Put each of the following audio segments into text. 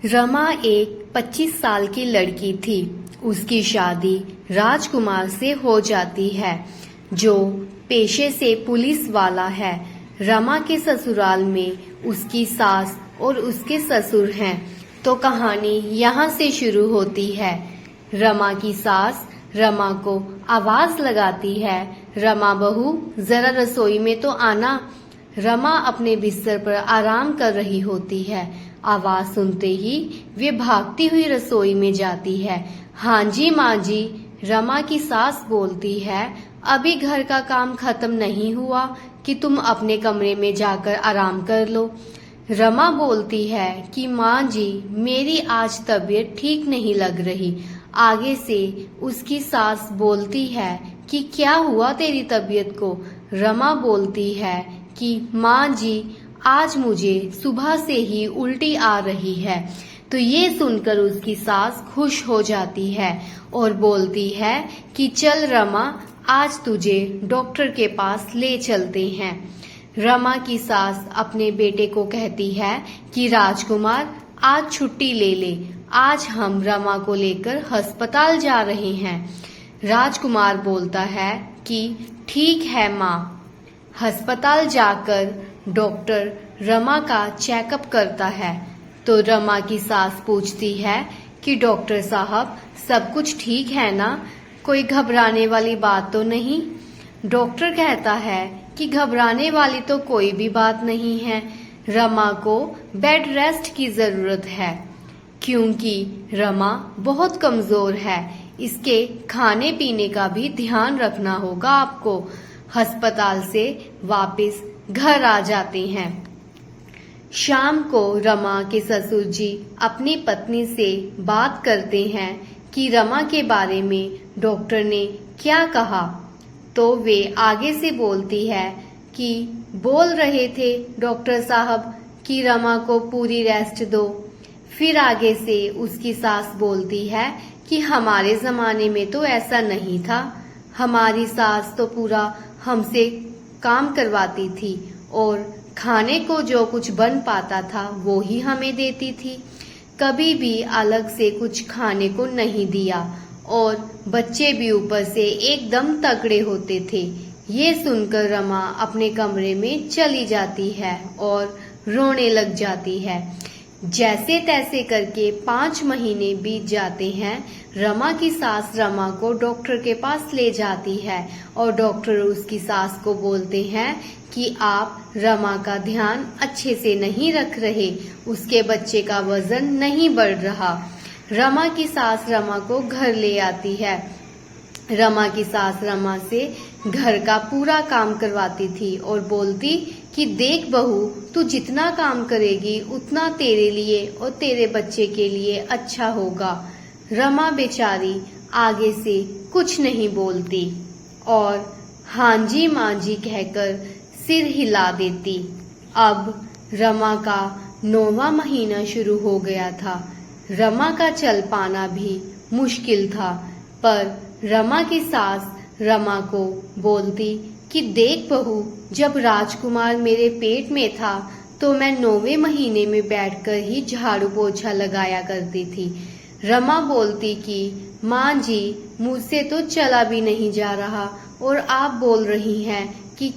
रमा एक 25 साल की लड़की थी। उसकी शादी राजकुमार से हो जाती है, जो पेशे से पुलिस वाला है। रमा के ससुराल में उसकी सास और उसके ससुर हैं। तो कहानी यहाँ से शुरू होती है। रमा की सास रमा को आवाज लगाती है, रमा बहू जरा रसोई में तो आना। रमा अपने बिस्तर पर आराम कर रही होती है। आवाज सुनते ही वे भागती हुई रसोई में जाती है। हाँ जी माँ जी, रमा की सास बोलती है, अभी घर का काम खत्म नहीं हुआ कि तुम अपने कमरे में जाकर आराम कर लो। रमा बोलती है कि माँ जी, मेरी आज तबीयत ठीक नहीं लग रही। आगे से उसकी सास बोलती है कि क्या हुआ तेरी तबीयत को। रमा बोलती है कि माँ जी, आज मुझे सुबह से ही उल्टी आ रही है। तो ये सुनकर उसकी सास खुश हो जाती है और बोलती है कि चल रमा, आज तुझे डॉक्टर के पास ले चलते हैं। रमा की सास अपने बेटे को कहती है कि राजकुमार, आज छुट्टी ले ले, आज हम रमा को लेकर अस्पताल जा रहे हैं। राजकुमार बोलता है कि ठीक है माँ। अस्पताल जाकर डॉक्टर रमा का चेकअप करता है। तो रमा की सास पूछती है कि डॉक्टर साहब, सब कुछ ठीक है ना, कोई घबराने वाली बात तो नहीं। डॉक्टर कहता है कि घबराने वाली तो कोई भी बात नहीं है, रमा को बेड रेस्ट की जरूरत है, क्योंकि रमा बहुत कमजोर है। इसके खाने पीने का भी ध्यान रखना होगा आपको। अस्पताल से वापस घर आ जाते हैं। शाम को रमा के ससुर जी अपनी पत्नी से बात करते हैं कि रमा के बारे में डॉक्टर ने क्या कहा। तो वे आगे से बोलती है कि बोल रहे थे डॉक्टर साहब कि रमा को पूरी रेस्ट दो। फिर आगे से उसकी सास बोलती है कि हमारे जमाने में तो ऐसा नहीं था, हमारी सास तो पूरा हमसे काम करवाती थी और खाने को जो कुछ बन पाता था वो ही हमें देती थी, कभी भी अलग से कुछ खाने को नहीं दिया, और बच्चे भी ऊपर से एकदम तगड़े होते थे। ये सुनकर रमा अपने कमरे में चली जाती है और रोने लग जाती है। जैसे तैसे करके 5 महीने बीत जाते हैं। रमा की सास रमा को डॉक्टर के पास ले जाती है और डॉक्टर उसकी सास को बोलते हैं कि आप रमा का ध्यान अच्छे से नहीं रख रहे, उसके बच्चे का वजन नहीं बढ़ रहा। रमा की सास रमा को घर ले आती है। रमा की सास रमा से घर का पूरा काम करवाती थी और बोलती कि देख बहू, तू जितना काम करेगी उतना तेरे लिए और तेरे बच्चे के लिए अच्छा होगा। रमा बेचारी आगे से कुछ नहीं बोलती और हाँ जी माँ जी कहकर सिर हिला देती। अब रमा का 9वां महीना शुरू हो गया था। रमा का चल पाना भी मुश्किल था, पर रमा की सास रमा को बोलती कि देख बहू, जब राजकुमार मेरे पेट में था तो मैं 9वें महीने में बैठकर ही झाड़ू पोछा लगाया करती थी। रमा बोलती कि माँ जी, मुझसे तो चला भी नहीं जा रहा और आप बोल रही हैं कि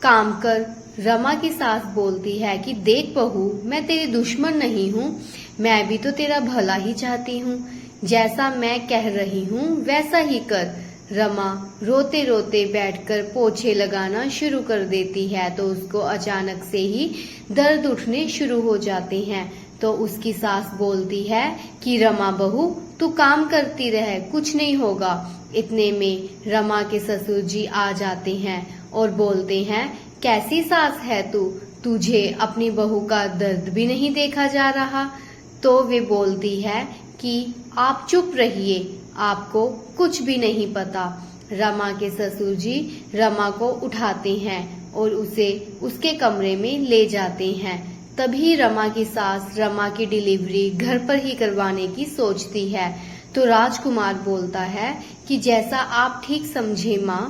काम कर। रमा की सास बोलती है कि देख बहू, मैं तेरी दुश्मन नहीं हूँ, मैं भी तो तेरा भला ही चाहती हूँ, जैसा मैं कह रही हूँ वैसा ही कर। रमा रोते रोते बैठकर पोछे लगाना शुरू कर देती है तो उसको अचानक से ही दर्द उठने शुरू हो जाते हैं। तो उसकी सास बोलती है कि रमा बहू, तू काम करती रहे, कुछ नहीं होगा। इतने में रमा के ससुर जी आ जाते हैं और बोलते हैं, कैसी सास है तू, तुझे अपनी बहू का दर्द भी नहीं देखा जा रहा। तो वे बोलती है कि आप चुप रहिए, आपको कुछ भी नहीं पता। रमा के ससुर जी रमा को उठाते हैं और उसे उसके कमरे में ले जाते हैं। तभी रमा की सास रमा की डिलीवरी घर पर ही करवाने की सोचती है। तो राजकुमार बोलता है कि जैसा आप ठीक समझे माँ।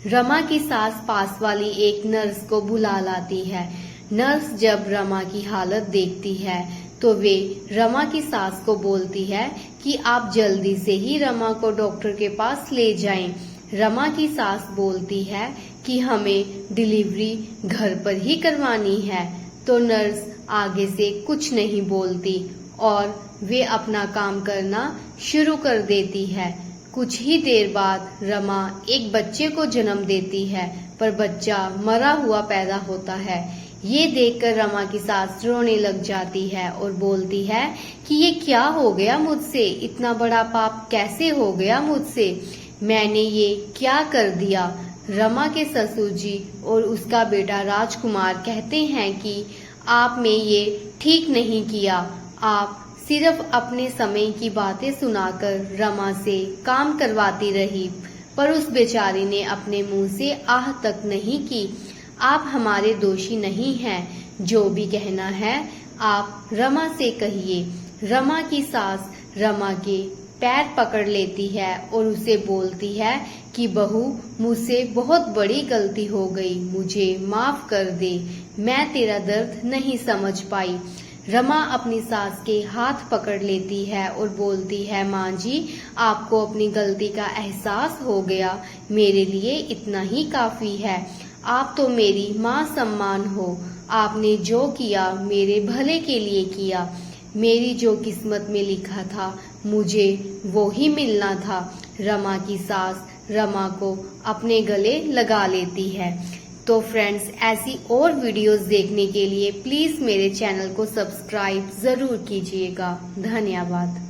रमा की सास पास वाली एक नर्स को बुला लाती है। नर्स जब रमा की हालत देखती है तो वे रमा की सास को बोलती है कि आप जल्दी से ही रमा को डॉक्टर के पास ले जाएं। रमा की सास बोलती है कि हमें डिलीवरी घर पर ही करवानी है। तो नर्स आगे से कुछ नहीं बोलती और वे अपना काम करना शुरू कर देती है। कुछ ही देर बाद रमा एक बच्चे को जन्म देती है, पर बच्चा मरा हुआ पैदा होता है। ये देखकर रमा की सास रोने लग जाती है और बोलती है कि ये क्या हो गया मुझसे, इतना बड़ा पाप कैसे हो गया मुझसे, मैंने ये क्या कर दिया। रमा के ससुर जी और उसका बेटा राजकुमार कहते हैं कि आपने ये ठीक नहीं किया, आप सिर्फ अपने समय की बातें सुनाकर रमा से काम करवाती रही, पर उस बेचारी ने अपने मुंह से आह तक नहीं की। आप हमारे दोषी नहीं हैं, जो भी कहना है आप रमा से कहिए। रमा की सास रमा के पैर पकड़ लेती है और उसे बोलती है कि बहू, मुझसे बहुत बड़ी गलती हो गई, मुझे माफ कर दे, मैं तेरा दर्द नहीं समझ पाई। रमा अपनी सास के हाथ पकड़ लेती है और बोलती है, माँ जी, आपको अपनी गलती का एहसास हो गया, मेरे लिए इतना ही काफी है। आप तो मेरी माँ सम्मान हो, आपने जो किया मेरे भले के लिए किया, मेरी जो किस्मत में लिखा था मुझे वो ही मिलना था। रमा की सास रमा को अपने गले लगा लेती है। तो फ्रेंड्स, ऐसी और वीडियोस देखने के लिए प्लीज मेरे चैनल को सब्सक्राइब जरूर कीजिएगा। धन्यवाद।